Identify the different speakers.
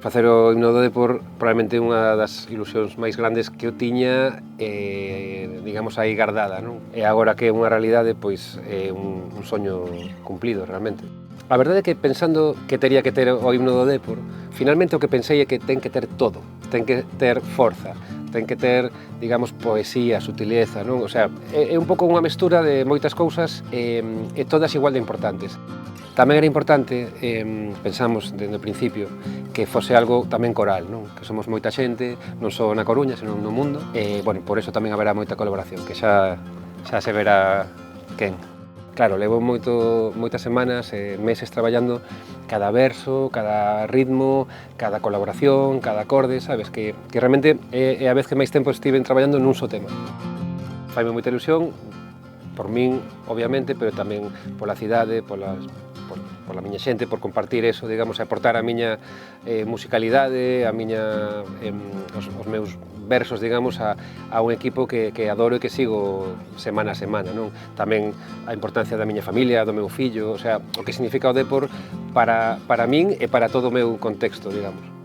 Speaker 1: Facer o himno do Dépor probablemente unha das ilusións máis grandes que eu tiña, digamos, aí guardada, non? E agora que é unha realidade, pois é un soño cumplido, realmente. A verdade é que pensando que tería que ter o himno do Dépor, finalmente o que pensei é que ten que ter todo. Ten que ter forza, ten que ter, digamos, poesía, sutileza, non? O sea, é un pouco unha mestura de moitas cousas e todas igual de importantes. Tamén era importante, pensamos dende o principio, que fose algo tamén coral, non? Que somos moita xente, non só na Coruña, senón no mundo, e, bueno, por eso tamén haberá moita colaboración, que xa se verá quen. Claro, levo moitas semanas e meses traballando cada verso, cada ritmo, cada colaboración, cada acorde, sabes? Que realmente é a vez que máis tempo estive traballando nun só tema. Faime moita ilusión, por min, obviamente, pero tamén pola cidade, pola miña xente, por compartir eso, digamos, e aportar a miña musicalidade, os meus versos, digamos, a un equipo que adoro e que sigo semana a semana, non? Tamén a importancia da miña familia, do meu fillo, o sea, o que significa o Dépor para min e para todo o meu contexto, digamos.